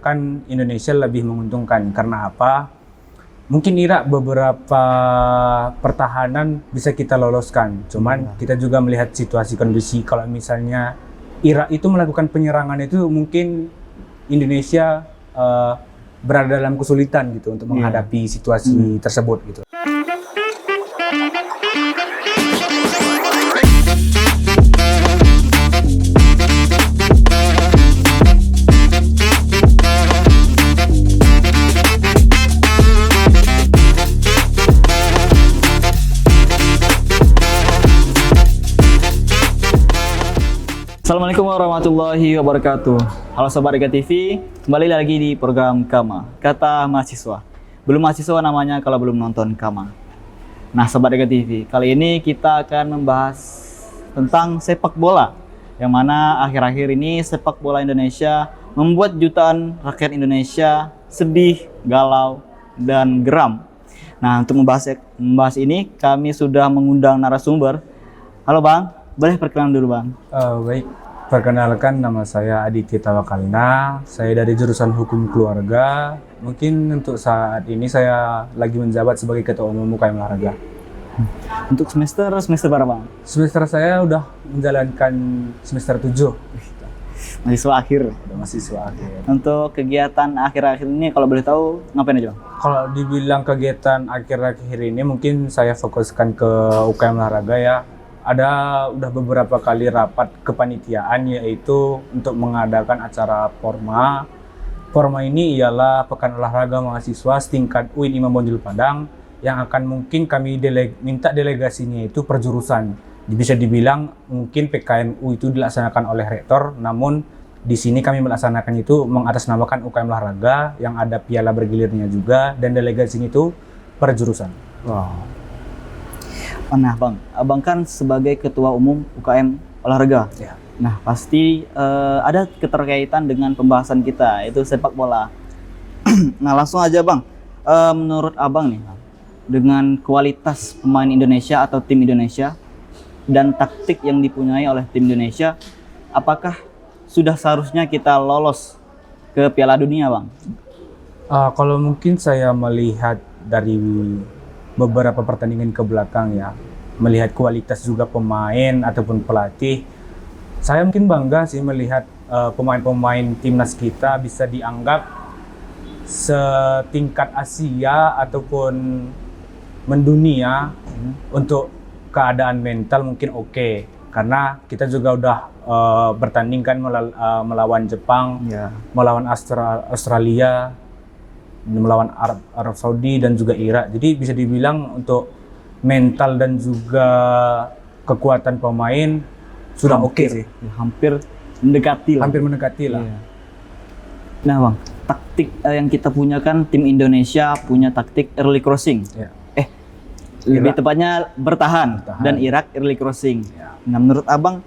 Kan Indonesia lebih menguntungkan karena apa? Mungkin Irak beberapa pertahanan bisa kita loloskan, cuman kita juga melihat situasi kondisi kalau misalnya Irak itu melakukan penyerangan itu mungkin Indonesia berada dalam kesulitan gitu untuk menghadapi situasi tersebut gitu. Assalamualaikum warahmatullahi wabarakatuh. Halo Sobat Ega TV, kembali lagi di program Kama, Kata Mahasiswa. Belum mahasiswa namanya kalau belum nonton Kama. Nah Sobat Ega TV, kali ini kita akan membahas tentang sepak bola, yang mana akhir-akhir ini sepak bola Indonesia membuat jutaan rakyat Indonesia sedih, galau, dan geram. Nah untuk membahas ini kami sudah mengundang narasumber. Halo Bang, boleh perkenalan dulu Bang? Baik, perkenalkan nama saya Aditya Tawakalna. Saya dari jurusan Hukum Keluarga. Mungkin untuk saat ini saya lagi menjabat sebagai Ketua Umum UKM Olahraga. Untuk semester berapa Bang? Semester saya udah menjalankan semester 7. Mahasiswa akhir. Udah mahasiswa akhir. Untuk kegiatan akhir-akhir ini kalau boleh tahu ngapain aja Bang? Kalau dibilang kegiatan akhir-akhir ini mungkin saya fokuskan ke UKM Olahraga ya. Ada udah beberapa kali rapat kepanitiaan yaitu untuk mengadakan acara Porma. Porma ini ialah Pekan Olahraga Mahasiswa setingkat UIN Imam Bonjol Padang yang akan mungkin kami minta delegasinya itu per jurusan. Bisa dibilang mungkin PKMU itu dilaksanakan oleh rektor, namun di sini kami melaksanakan itu mengatasnamakan UKM Olahraga yang ada piala bergilirnya juga dan delegasinya itu per jurusan. Wow. Nah Bang, Abang kan sebagai Ketua Umum UKM Olahraga. Ya. Nah pasti ada keterkaitan dengan pembahasan kita, yaitu sepak bola. Nah langsung aja Bang, menurut Abang nih, dengan kualitas pemain Indonesia atau tim Indonesia dan taktik yang dipunyai oleh tim Indonesia, apakah sudah seharusnya kita lolos ke Piala Dunia Bang? Kalau mungkin saya melihat dari beberapa pertandingan ke belakang ya, melihat kualitas juga pemain ataupun pelatih, saya mungkin bangga sih melihat pemain-pemain timnas kita bisa dianggap setingkat Asia ataupun mendunia. Untuk keadaan mental mungkin oke, karena kita juga udah bertanding kan melawan Jepang, melawan Australia, melawan Arab Saudi dan juga Irak. Jadi bisa dibilang untuk mental dan juga kekuatan pemain sudah oke sih. Hampir mendekati lah. Hampir mendekati lah. Iya. Nah Bang, taktik yang kita punya kan tim Indonesia punya taktik early crossing. Ya. Lebih tepatnya bertahan dan Irak early crossing. Ya. Nah menurut Abang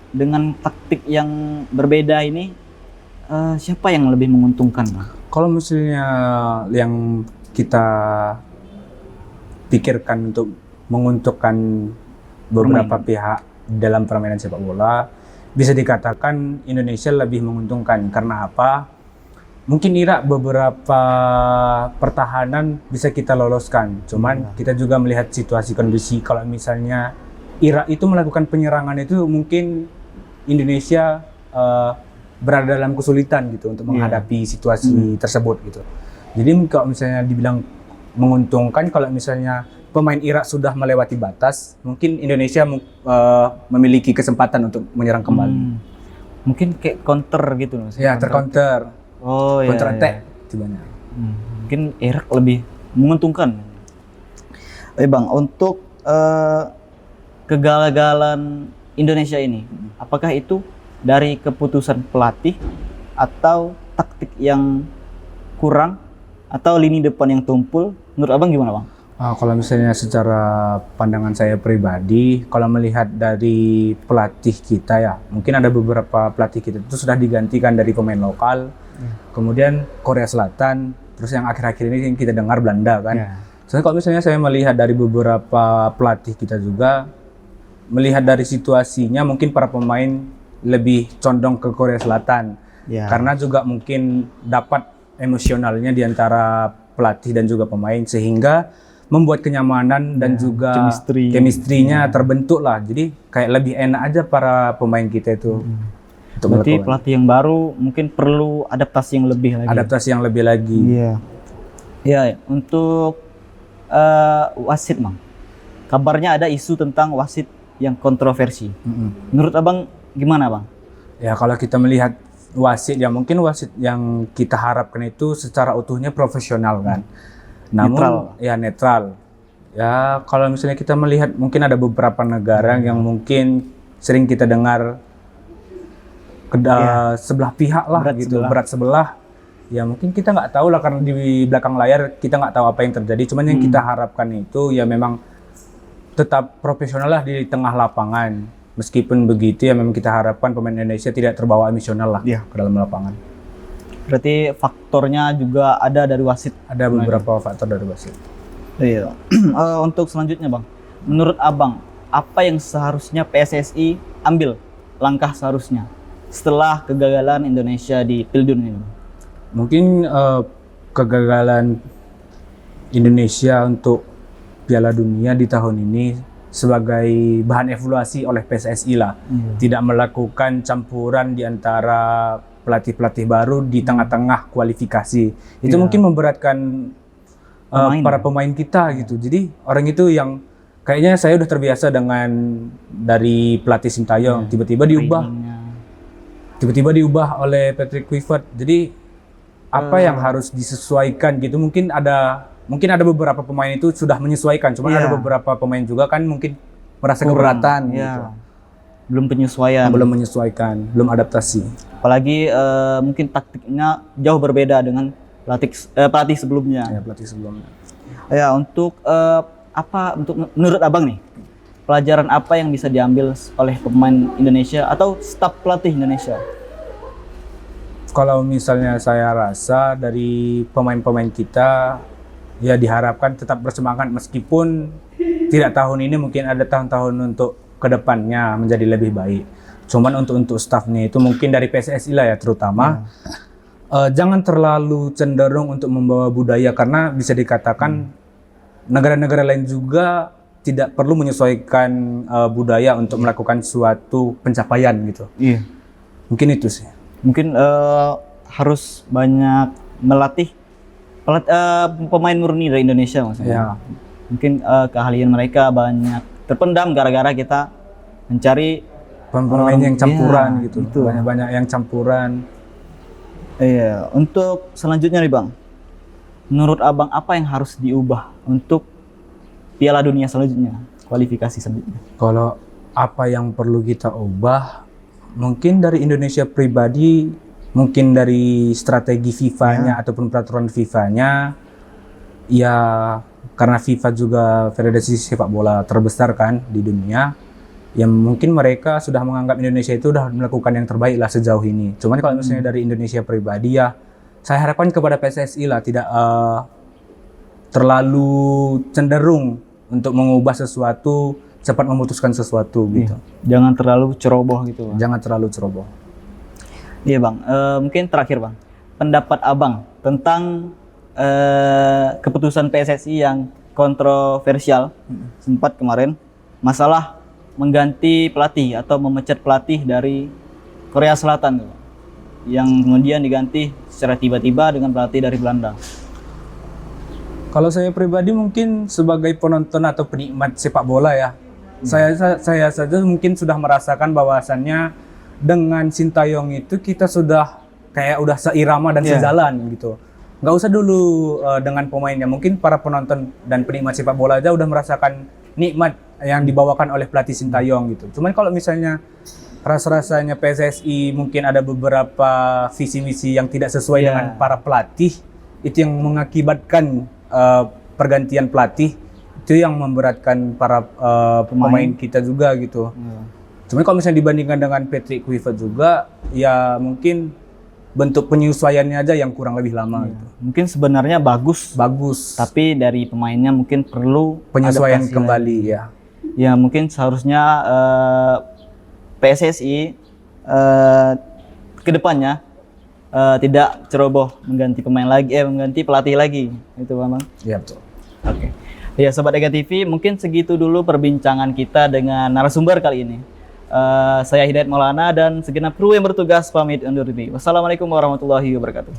dengan taktik yang berbeda ini siapa yang lebih menguntungkan Bang? Kalau misalnya yang kita pikirkan untuk menguntungkan beberapa pihak dalam permainan sepak bola, bisa dikatakan Indonesia lebih menguntungkan. Karena apa? Mungkin Irak beberapa pertahanan bisa kita loloskan, cuman kita juga melihat situasi kondisi kalau misalnya Irak itu melakukan penyerangan itu mungkin Indonesia berada dalam kesulitan gitu untuk menghadapi situasi tersebut gitu. Jadi kalau misalnya dibilang menguntungkan, kalau misalnya pemain Irak sudah melewati batas, mungkin Indonesia memiliki kesempatan untuk menyerang kembali. Mungkin kayak counter gitu loh. Ya, tercounter. Oh iya. Counter attack sebenarnya. Mungkin Irak lebih menguntungkan. Bang, untuk kegagalan Indonesia ini, apakah itu dari keputusan pelatih atau taktik yang kurang atau lini depan yang tumpul? Menurut Abang gimana Bang? Kalau misalnya secara pandangan saya pribadi, kalau melihat dari pelatih kita ya, mungkin ada beberapa pelatih kita itu sudah digantikan dari pemain lokal, kemudian Korea Selatan, terus yang akhir-akhir ini yang kita dengar Belanda kan. Soalnya kalau misalnya saya melihat dari beberapa pelatih kita juga, melihat dari situasinya mungkin para pemain lebih condong ke Korea Selatan. Ya. Karena juga mungkin dapat emosionalnya di antara pelatih dan juga pemain sehingga membuat kenyamanan dan juga chemistry-nya terbentuk lah. Jadi kayak lebih enak aja para pemain kita itu. Untuk Berarti melakukan. pelatih yang baru mungkin perlu adaptasi yang lebih lagi. Adaptasi yang lebih lagi. Iya. Ya, untuk wasit, Bang. Kabarnya ada isu tentang wasit yang kontroversi. Menurut Abang gimana, Bang? Ya kalau kita melihat wasit ya mungkin wasit yang kita harapkan itu secara utuhnya profesional kan. Namun Netral. ya netral. Ya kalau misalnya kita melihat mungkin ada beberapa negara yang mungkin sering kita dengar sebelah pihak lah berat sebelah. Ya mungkin kita nggak tahu lah karena di belakang layar kita nggak tahu apa yang terjadi. Cuman yang kita harapkan itu ya memang tetap profesional lah di tengah lapangan. Meskipun begitu ya memang kita harapkan pemain Indonesia tidak terbawa emosional lah ke dalam lapangan. Berarti faktornya juga ada dari wasit. Ada beberapa faktor dari wasit. Iya. Untuk selanjutnya, Bang. Menurut Abang, apa yang seharusnya PSSI ambil langkah seharusnya setelah kegagalan Indonesia di Pildun ini? Mungkin kegagalan Indonesia untuk Piala Dunia di tahun ini sebagai bahan evaluasi oleh PSSI lah. Tidak melakukan campuran di antara pelatih-pelatih baru di tengah-tengah kualifikasi. Itu mungkin memberatkan para pemain kita gitu. Jadi orang itu yang kayaknya saya udah terbiasa dengan dari pelatih Sintayong, tiba-tiba diubah oleh Patrick Kluivert. Jadi apa yang harus disesuaikan gitu? Mungkin ada beberapa pemain itu sudah menyesuaikan, cuma ada beberapa pemain juga kan mungkin merasa keberatan gitu. Belum menyesuaikan, belum adaptasi. Apalagi mungkin taktiknya jauh berbeda dengan pelatih sebelumnya. Ya, pelatih sebelumnya. Ya, untuk menurut Abang nih, pelajaran apa yang bisa diambil oleh pemain Indonesia atau staf pelatih Indonesia? Kalau misalnya saya rasa dari pemain-pemain kita ya diharapkan tetap bersemangat meskipun tidak tahun ini, mungkin ada tahun-tahun untuk kedepannya menjadi lebih baik. Cuman untuk stafnya itu mungkin dari PSSI lah ya terutama jangan terlalu cenderung untuk membawa budaya karena bisa dikatakan negara-negara lain juga tidak perlu menyesuaikan budaya untuk melakukan suatu pencapaian gitu. Iya. Mungkin itu sih. Mungkin harus banyak melatih pemain murni dari Indonesia maksudnya. Ya. Mungkin keahlian mereka banyak terpendam gara-gara kita mencari pemain yang campuran gitu. Banyak-banyak yang campuran. Iya. Untuk selanjutnya nih, Bang. Menurut Abang apa yang harus diubah untuk Piala Dunia selanjutnya, kualifikasi selanjutnya? Kalau apa yang perlu kita ubah, mungkin dari Indonesia pribadi, mungkin dari strategi FIFA-nya ataupun peraturan FIFA-nya, ya karena FIFA juga federasi sepak bola terbesar kan di dunia, yang mungkin mereka sudah menganggap Indonesia itu sudah melakukan yang terbaik lah sejauh ini. Cuman kalau misalnya dari Indonesia pribadi ya, saya harapkan kepada PSSI lah tidak terlalu cenderung untuk mengubah sesuatu, cepat memutuskan sesuatu gitu. Jangan terlalu ceroboh gitu, Bang. Jangan terlalu ceroboh. Iya, Bang. Mungkin terakhir, Bang. Pendapat Abang tentang keputusan PSSI yang kontroversial sempat kemarin, masalah mengganti pelatih atau memecat pelatih dari Korea Selatan, yang kemudian diganti secara tiba-tiba dengan pelatih dari Belanda. Kalau saya pribadi mungkin sebagai penonton atau penikmat sepak bola ya, saya saja mungkin sudah merasakan bahwasannya dengan Sintayong itu kita sudah kayak udah seirama dan sejalan gitu. Nggak usah dulu dengan pemainnya, mungkin para penonton dan penikmat sepak bola aja udah merasakan nikmat yang dibawakan oleh pelatih Sintayong gitu. Cuman kalau misalnya rasa-rasanya PSSI mungkin ada beberapa visi misi yang tidak sesuai dengan para pelatih, itu yang mengakibatkan pergantian pelatih, itu yang memberatkan para pemain kita juga gitu. Cuman kalau misalnya dibandingkan dengan Patrick Kluivert juga, ya mungkin bentuk penyesuaiannya aja yang kurang lebih lama gitu. Mungkin sebenarnya bagus, tapi dari pemainnya mungkin perlu penyesuaian kembali ya. Ya mungkin seharusnya PSSI kedepannya tidak ceroboh mengganti pemain lagi, mengganti pelatih lagi, itu Bang. Iya betul. Oke. Ya Sobat Ega TV, mungkin segitu dulu perbincangan kita dengan narasumber kali ini. Saya Hidayat Maulana dan segenap kru yang bertugas pamit undur diri. Wassalamualaikum warahmatullahi wabarakatuh.